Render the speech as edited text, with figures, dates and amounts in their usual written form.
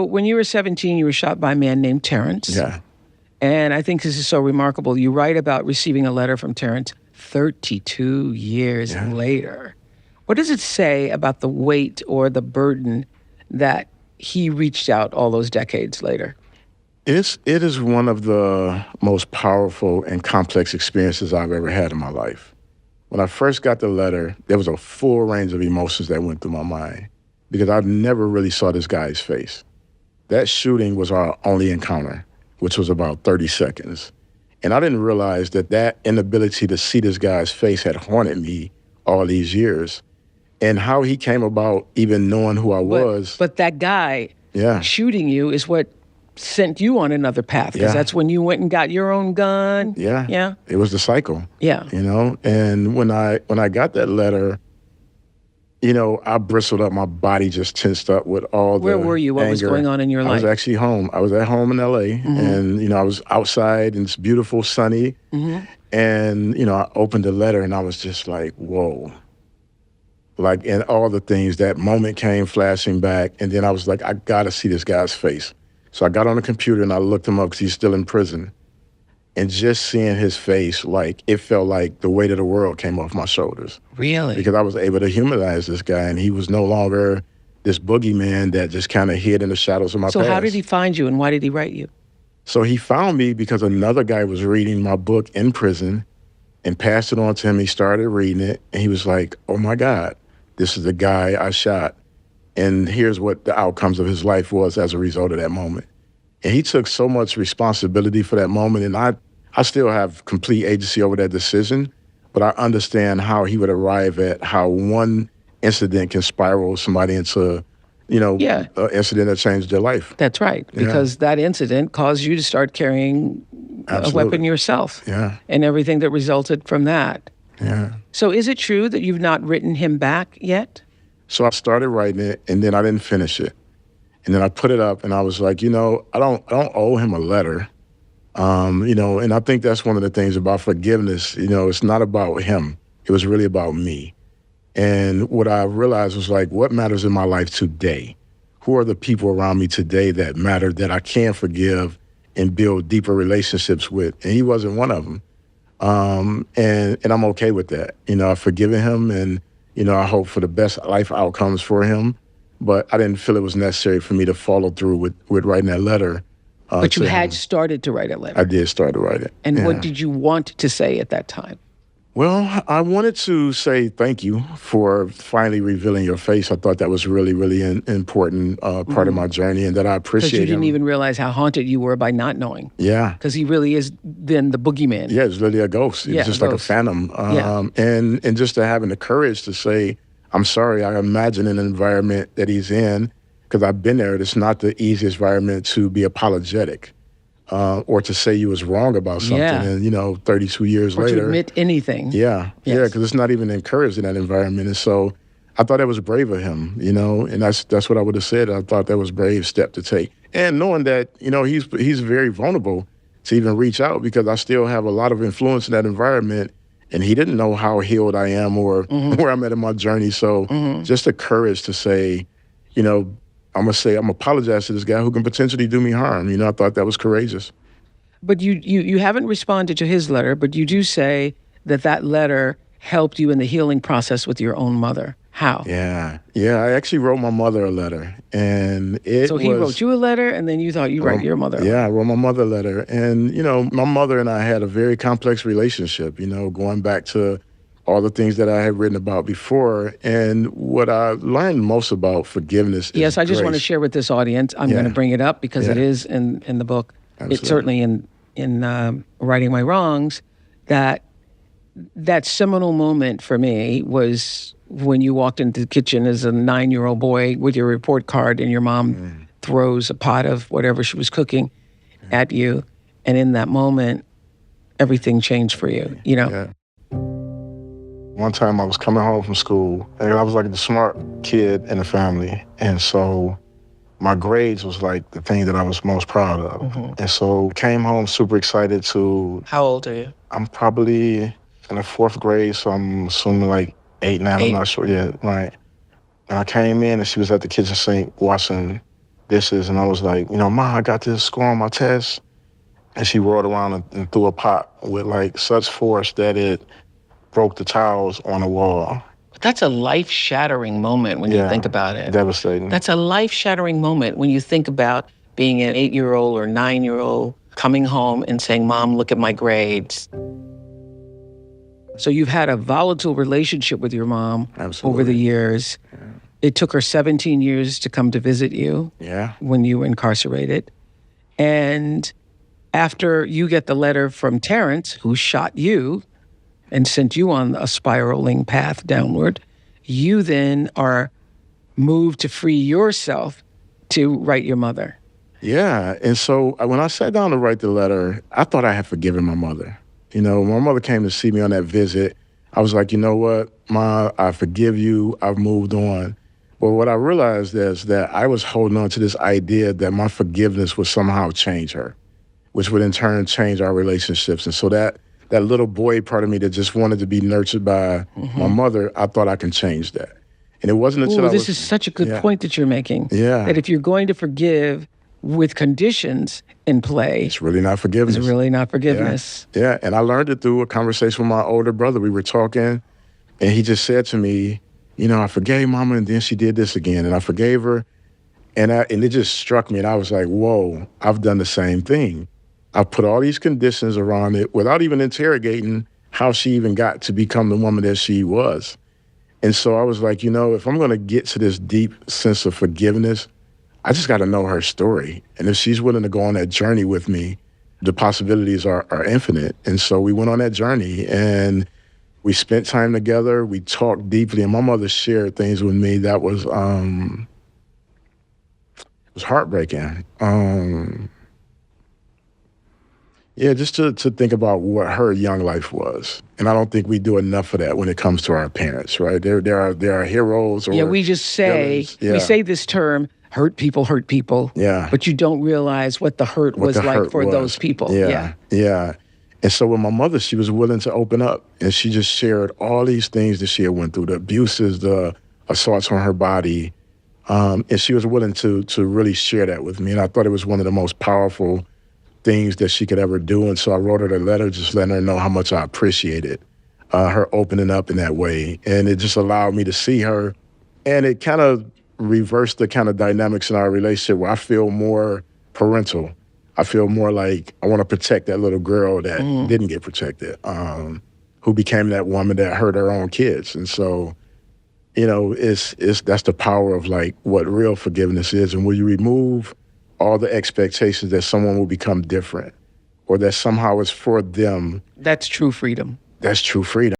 when you were 17, you were shot by a man named Terrence. Yeah. And I think this is so remarkable. You write about receiving a letter from Terrence 32 years later. What does it say about the weight or the burden that he reached out all those decades later? It is one of the most powerful and complex experiences I've ever had in my life. When I first got the letter, there was a full range of emotions that went through my mind because I've never really saw this guy's face. That shooting was our only encounter, which was about 30 seconds. And I didn't realize that inability to see this guy's face had haunted me all these years. And how he came about even knowing who I was. But that guy shooting you is what sent you on another path, because that's when you went and got your own gun. Yeah. It was the cycle. Yeah. You know, and when I got that letter, you know, I bristled up. My body just tensed up with all the Where were you? What anger. was going on in your life? I was actually home. I was at home in L.A. And, you know, I was outside and it's beautiful, sunny. And, you know, I opened the letter and I was just like, whoa. Like, and all the things, that moment came flashing back. And then I was like, I got to see this guy's face. So I got on the computer and I looked him up because he's still in prison. And just seeing his face, like, it felt like the weight of the world came off my shoulders. Really? Because I was able to humanize this guy, and he was no longer this boogeyman that just kind of hid in the shadows of my past. So how did he find you, and why did he write you? So he found me because another guy was reading my book in prison and passed it on to him. He started reading it, and he was like, oh, my God, this is the guy I shot. And here's what the outcomes of his life was as a result of that moment. And he took so much responsibility for that moment, and I still have complete agency over that decision, but I understand how he would arrive at how one incident can spiral somebody into, you know, an incident that changed their life. That's right, because that incident caused you to start carrying a weapon yourself. Yeah. And everything that resulted from that. Yeah. So is it true that you've not written him back yet? So I started writing it, and then I didn't finish it. And then I put it up, and I was like, you know, I don't owe him a letter. You know, and I think that's one of the things about forgiveness. You know, it's not about him. It was really about me. And what I realized was, like, what matters in my life today? Who are the people around me today that matter, that I can forgive and build deeper relationships with? And he wasn't one of them. And I'm okay with that. You know, I've forgiven him, and, you know, I hope for the best life outcomes for him. But I didn't feel it was necessary for me to follow through with writing that letter. But you had started to write a letter. I did start to write it. And what did you want to say at that time? Well, I wanted to say thank you for finally revealing your face. I thought that was really, really an important part of my journey, and that I appreciate it. Because you didn't even realize how haunted you were by not knowing. Yeah. Because he really is then the boogeyman. Yeah, it's really a ghost. It's just like a phantom. And just to having the courage to say, I'm sorry, I imagine an environment that he's in, because I've been there. It's not the easiest environment to be apologetic or to say you was wrong about something. And, you know, 32 years later. Or to admit anything. Yeah, because it's not even encouraged in that environment. And so I thought that was brave of him, you know, and that's what I would have said. I thought that was a brave step to take. And knowing that, you know, he's very vulnerable to even reach out, because I still have a lot of influence in that environment. And he didn't know how healed I am or where I'm at in my journey. So just the courage to say, you know, I'm apologize to this guy who can potentially do me harm. You know, I thought that was courageous. But you haven't responded to his letter, but you do say that letter helped you in the healing process with your own mother. How? Yeah, I actually wrote my mother a letter, and So he wrote you a letter, and then you thought you write your mother a letter. Yeah, I wrote my mother a letter. And, you know, my mother and I had a very complex relationship, you know, going back to all the things that I had written about before. And what I learned most about forgiveness is Yes, I just grace. want to share with this audience. I'm going to bring it up because it is in the book. Absolutely. It's certainly in Righting My Wrongs, that seminal moment for me was when you walked into the kitchen as a 9-year-old boy with your report card, and your mom throws a pot of whatever she was cooking at you. And in that moment, everything changed for you, you know? Yeah. One time I was coming home from school, and I was like the smart kid in the family. And so my grades was like the thing that I was most proud of. And so came home super excited to... How old are you? I'm probably in the 4th grade, so I'm assuming like 8, 9, I'm not sure yet, right. And I came in, and she was at the kitchen sink washing this is, and I was like, Ma, I got this score on my test. And she rolled around and threw a pot with like such force that it broke the tiles on the wall. That's a life-shattering moment when you think about it. Devastating. That's a life-shattering moment when you think about being an 8-year-old or 9-year-old coming home and saying, Mom, look at my grades. So you've had a volatile relationship with your mom over the years. Yeah. It took her 17 years to come to visit you when you were incarcerated. And after you get the letter from Terrence, who shot you and sent you on a spiraling path downward, you then are moved to free yourself to write your mother. Yeah. And so when I sat down to write the letter, I thought I had forgiven my mother. When my mother came to see me on that visit, I was like, you know what, Ma, I forgive you. I've moved on. But what I realized is that I was holding on to this idea that my forgiveness would somehow change her, which would in turn change our relationships. And so that little boy part of me that just wanted to be nurtured by my mother, I thought I can change that. And it wasn't until this is such a good point that you're making. Yeah. That if you're going to forgive with conditions in play, it's really not forgiveness. It's really not forgiveness. Yeah. And I learned it through a conversation with my older brother. We were talking, and he just said to me, I forgave Mama, and then she did this again, and I forgave her. And it just struck me, and I was like, whoa, I've done the same thing. I've put all these conditions around it without even interrogating how she even got to become the woman that she was. And so I was like, if I'm going to get to this deep sense of forgiveness, I just got to know her story. And if she's willing to go on that journey with me, the possibilities are infinite. And so we went on that journey, and we spent time together. We talked deeply, and my mother shared things with me that was heartbreaking. Just to think about what her young life was. And I don't think we do enough of that when it comes to our parents, right? There are heroes. We just say, we say this term, hurt people. Yeah. But you don't realize what the hurt was like for those people. Yeah. And so with my mother, she was willing to open up, and she just shared all these things that she had went through, the abuses, the assaults on her body. And she was willing to really share that with me. And I thought it was one of the most powerful things that she could ever do. And so I wrote her a letter just letting her know how much I appreciated her opening up in that way. And it just allowed me to see her. And it kind of reversed the kind of dynamics in our relationship where I feel more parental. I feel more like I want to protect that little girl that didn't get protected, who became that woman that hurt her own kids. And so, that's the power of like what real forgiveness is. And when you remove all the expectations that someone will become different or that somehow it's for them. That's true freedom. That's true freedom.